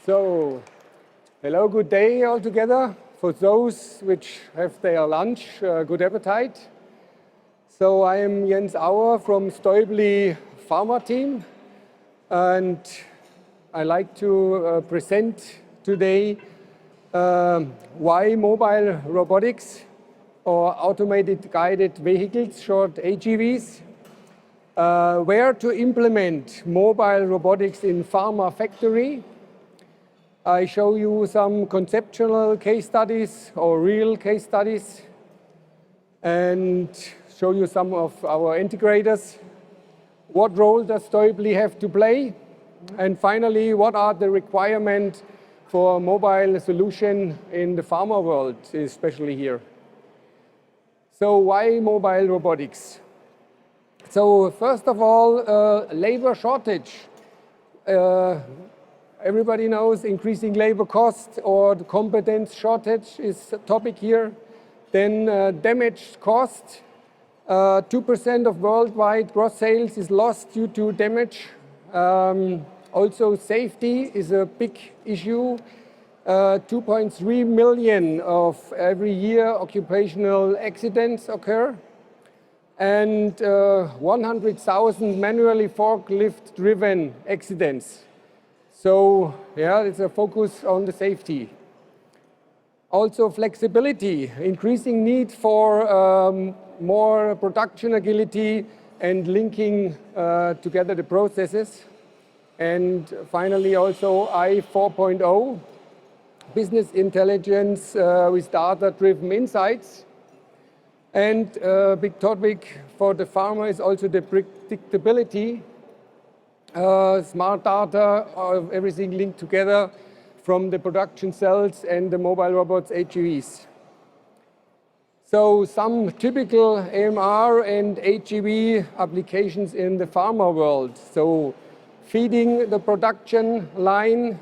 So, hello, good day all together. For those which have their lunch, good appetite. So I am Jens Auer from ubli Pharma team, and I like to present today why mobile robotics or automated guided vehicles, short AGVs, where to implement mobile robotics in pharma factory. I show you some conceptual case studies or real case studies and show you some of our integrators. What role does ubli have to play? And finally, what are the requirements for a mobile solution in the pharma world, especially here? So why mobile robotics? So first of all, labor shortage. Everybody knows increasing labor cost or the competence shortage is a topic here. Then damage cost. 2% of worldwide gross sales is lost due to damage. Also safety is a big issue. 2.3 million of every year occupational accidents occur. And 100,000 manually forklift driven accidents. So, yeah, it's a focus on the safety. Also flexibility, increasing need for more production agility and linking together the processes. And finally also I 4.0, business intelligence with data-driven insights. And a big topic for the pharma is also the predictability. Smart data, everything linked together from the production cells and the mobile robots AGVs. So some typical AMR and AGV applications in the pharma world. So feeding the production line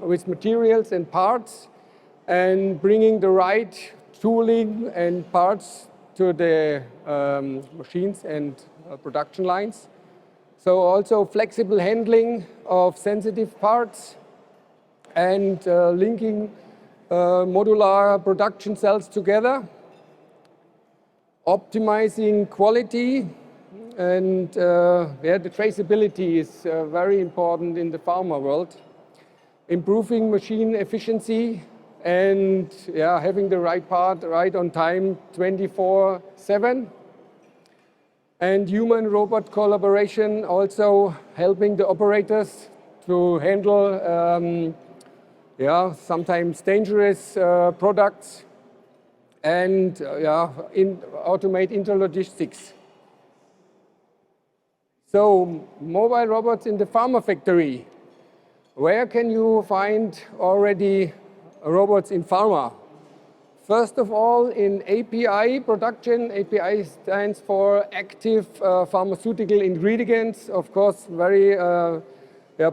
with materials and parts and bringing the right tooling and parts to the machines and production lines. So also flexible handling of sensitive parts and linking modular production cells together. Optimizing quality and the traceability is very important in the pharma world. Improving machine efficiency and having the right part right on time 24/7. And human-robot collaboration, also helping the operators to handle sometimes dangerous products and automate interlogistics. So mobile robots in the pharma factory. Where can you find already robots in pharma? First of all, in API production. API stands for active pharmaceutical ingredients. Of course, very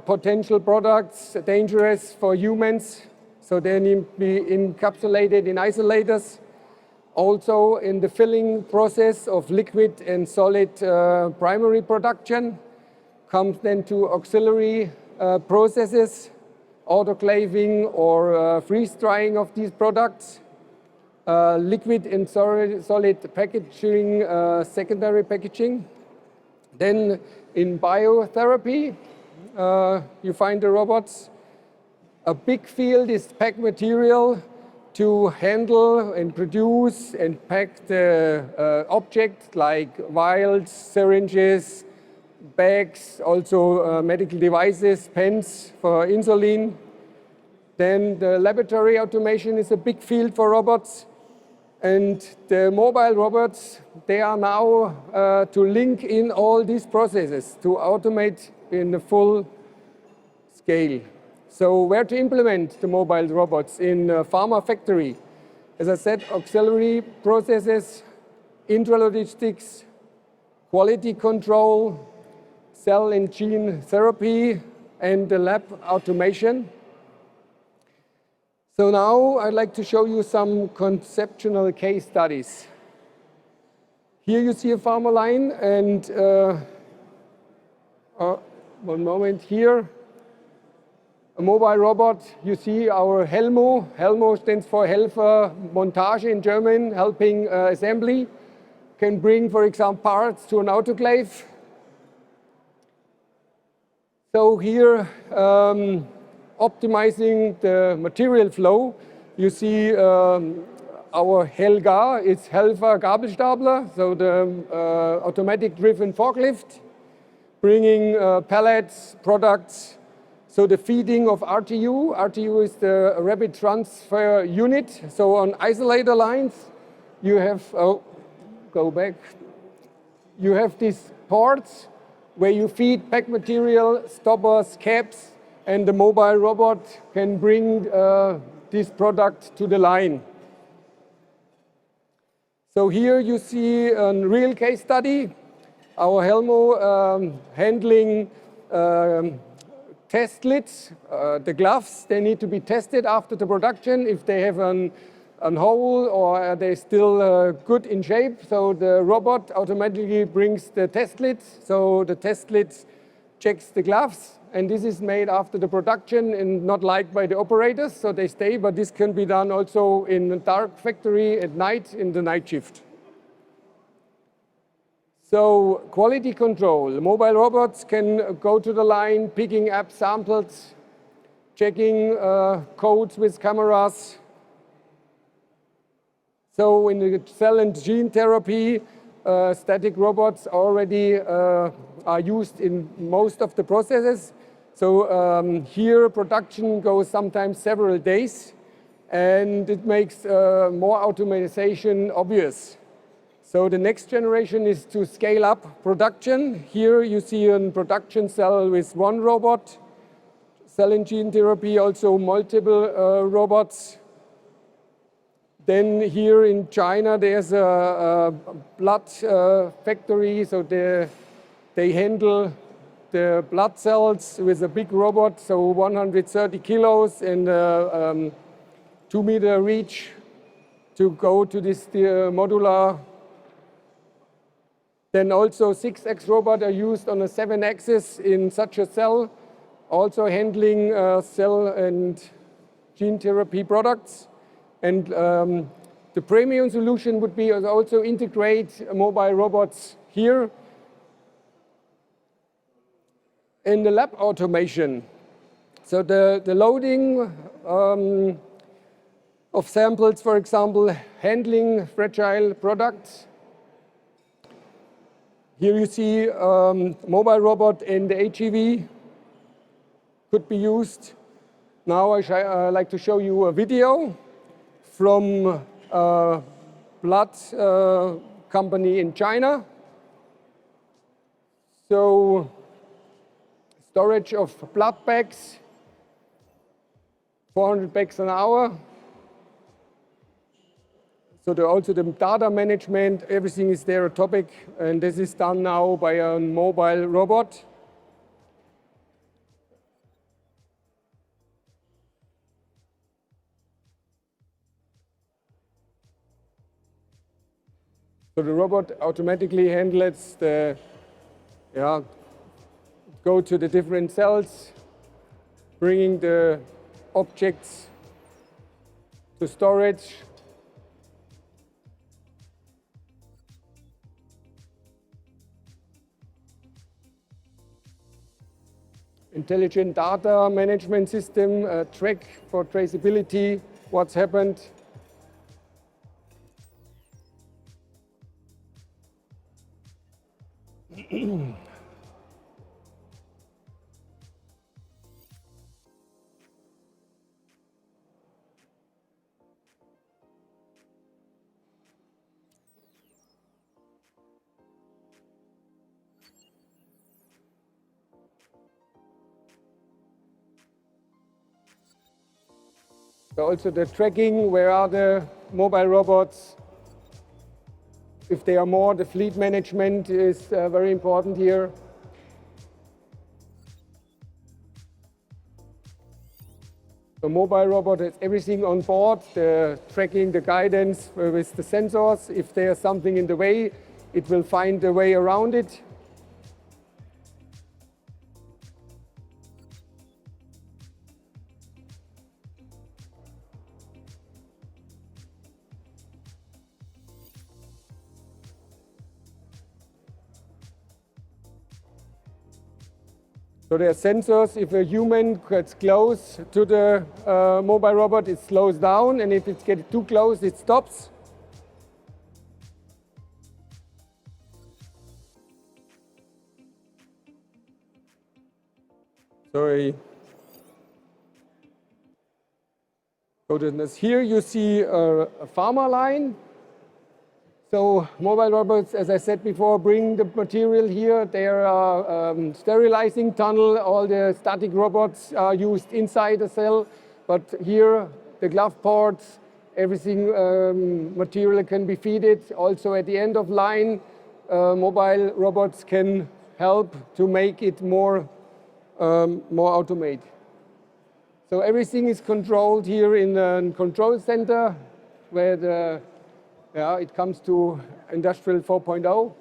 potential products, dangerous for humans. So they need to be encapsulated in isolators. Also in the filling process of liquid and solid primary production. Comes then to auxiliary processes, autoclaving or freeze drying of these products. Liquid and solid packaging, secondary packaging. Then in biotherapy, you find the robots. A big field is pack material to handle and produce and pack the objects like vials, syringes, bags, also medical devices, pens for insulin. Then the laboratory automation is a big field for robots. And the mobile robots, they are now to link in all these processes to automate in the full scale. So where to implement the mobile robots in a pharma factory? As I said, auxiliary processes, intralogistics, quality control, cell and gene therapy, and the lab automation. So now I'd like to show you some conceptual case studies. Here you see a pharma line and one moment here. a mobile robot. You see our Helmo. Helmo stands for Helfer Montage in German, helping assembly. Can bring, for example, parts to an autoclave. So here, optimizing the material flow, you see our Helga, it's Helfer Gabelstapler, so the automatic driven forklift, bringing pallets, products. So the feeding of RTU. RTU is the rapid transfer unit. So on isolator lines, you have, go back. You have these ports where you feed pack material, stoppers, caps, and the mobile robot can bring this product to the line. So here you see a real case study. Our Helmo handling test lids, the gloves, they need to be tested after the production if they have an hole or are they still good in shape. So the robot automatically brings the test lids. So the test lids checks the gloves, and this is made after the production and not liked by the operators, so they stay, but this can be done also in a dark factory at night in the night shift. So quality control. Mobile robots can go to the line, picking up samples, checking codes with cameras. So in the cell and gene therapy, static robots already are used in most of the processes. So here production goes sometimes several days, and it makes more automation obvious. So the next generation is to scale up production. Here you see a production cell with one robot. Cell and gene therapy, also multiple robots. Then here in China, there's a blood factory, so they handle the blood cells with a big robot, so 130 kilos and 2-meter reach to go to this modular. Then also 6X robots are used on a 7-axis in such a cell, also handling cell and gene therapy products. And the premium solution would be also integrate mobile robots here. In the lab automation, so the loading of samples, for example, handling fragile products. Here you see mobile robot and the HEV could be used. Now I like to show you a video from a blood company in China. So storage of blood bags, 400 bags an hour. So also the data management, everything is there a topic, and this is done now by a mobile robot. So the robot automatically handles the, go to the different cells, bringing the objects to storage. Intelligent data management system, track for traceability, what's happened. So also the tracking, where are the mobile robots? If there are more, the fleet management is very important here. The mobile robot has everything on board, the tracking, the guidance with the sensors. If there's something in the way, it will find a way around it. So there are sensors. If a human gets close to the mobile robot, it slows down, and if it gets too close, it stops. Sorry. Here you see a pharma line. So mobile robots, as I said before, bring the material here. There are sterilizing tunnel. All the static robots are used inside the cell. But here, the glove ports, everything material can be fed. Also at the end of line, mobile robots can help to make it more automated. So everything is controlled here in the control center where it comes to Industrial 4.0.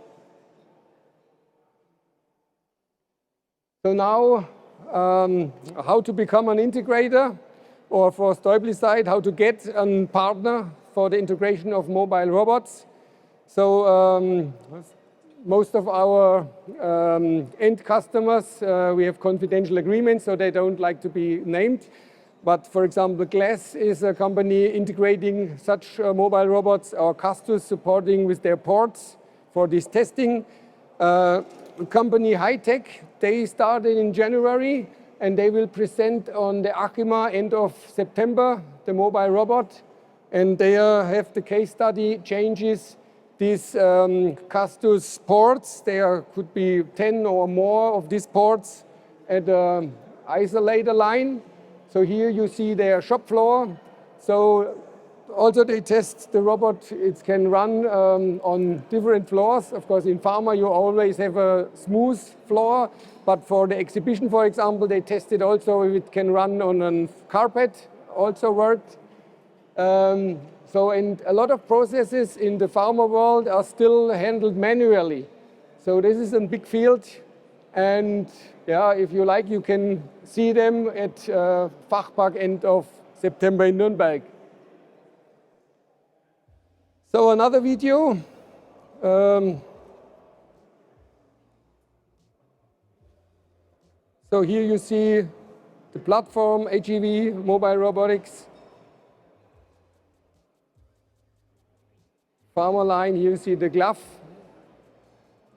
So now, how to become an integrator, or for Stäubli side, how to get a partner for the integration of mobile robots. So most of our end customers, we have confidential agreements, so they don't like to be named. But for example, Glass is a company integrating such mobile robots, or Castus supporting with their ports for this testing. Company High-Tech, they started in January, and they will present on the ACHIMA end of September, the mobile robot. And they have the case study changes these Castus ports. There could be 10 or more of these ports at the isolator line. So here you see their shop floor. So also they test the robot. It can run on different floors. Of course, in pharma, you always have a smooth floor. But for the exhibition, for example, they tested also if it can run on a carpet, also worked. And a lot of processes in the pharma world are still handled manually. So this is a big field. And yeah, if you like, you can see them at Fachpark end of September in Nürnberg. So another video. So here you see the platform, HEV, mobile robotics. Pharma line, here you see the glove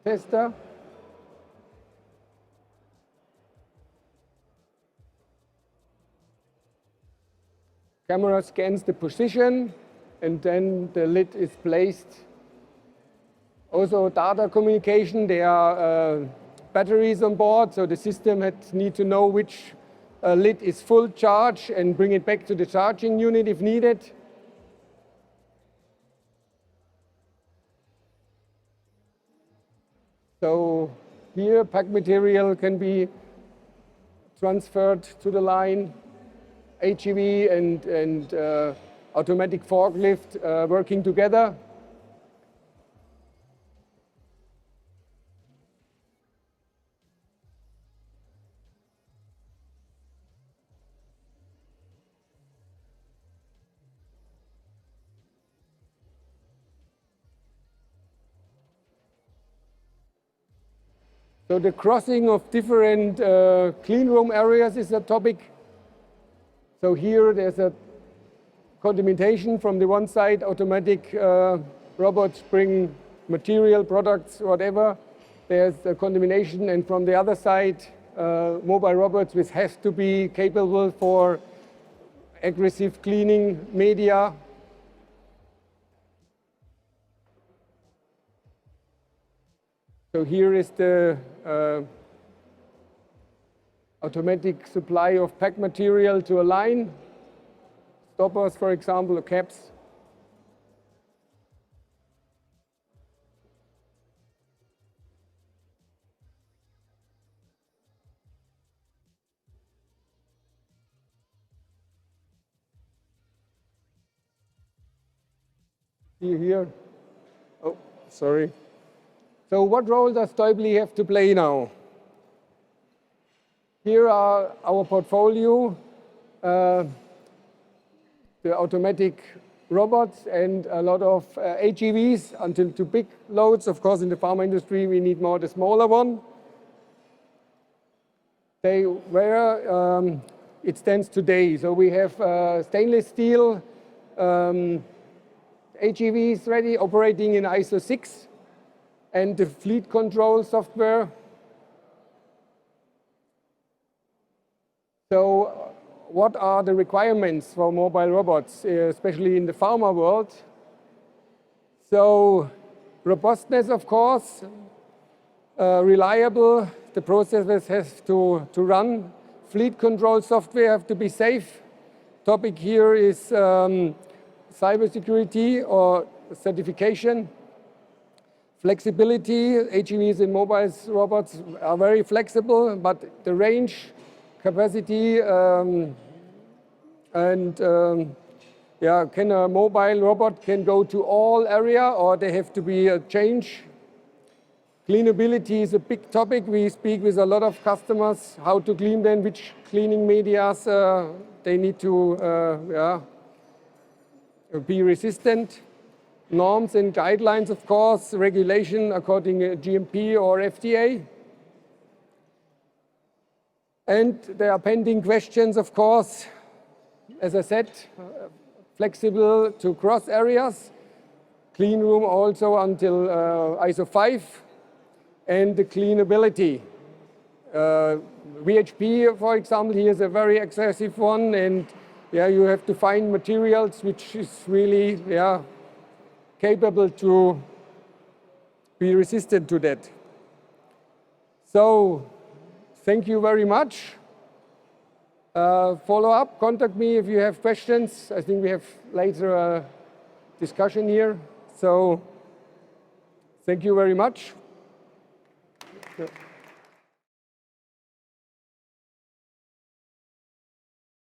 tester. Camera scans the position, and then the lid is placed. Also data communication, there are batteries on board, so the system needs to know which lid is full charge and bring it back to the charging unit if needed. So here, pack material can be transferred to the line. HEV and automatic forklift working together. So the crossing of different clean room areas is a topic. So here there's a contamination from the one side, automatic robots bring material, products, whatever. There's a contamination, and from the other side, mobile robots which has to be capable for aggressive cleaning media. So here is the automatic supply of pack material to a line. Stoppers, for example, or caps. See here. Oh, sorry. So what role does Stäubli have to play now? Here are our portfolio, the automatic robots and a lot of HEVs until to big loads. Of course, in the pharma industry, we need more the smaller one. where it stands today. So we have stainless steel AGVs ready, operating in ISO 6, and the fleet control software. So what are the requirements for mobile robots, especially in the pharma world? So robustness, of course, reliable, the processes have to run. Fleet control software have to be safe. Topic here is cybersecurity or certification. Flexibility, AGVs and mobile robots are very flexible, but the range, capacity, can a mobile robot can go to all area, or they have to be a change. Cleanability is a big topic. We speak with a lot of customers how to clean them, which cleaning medias they need to be resistant. Norms and guidelines, of course, regulation according to GMP or FDA. And there are pending questions, of course, as I said, flexible to cross areas, clean room also until ISO 5, and the cleanability. VHP, for example, here is a very excessive one, and you have to find materials which is really capable to be resistant to that. So thank you very much. Follow up, contact me if you have questions. I think we have later a discussion here. So thank you very much.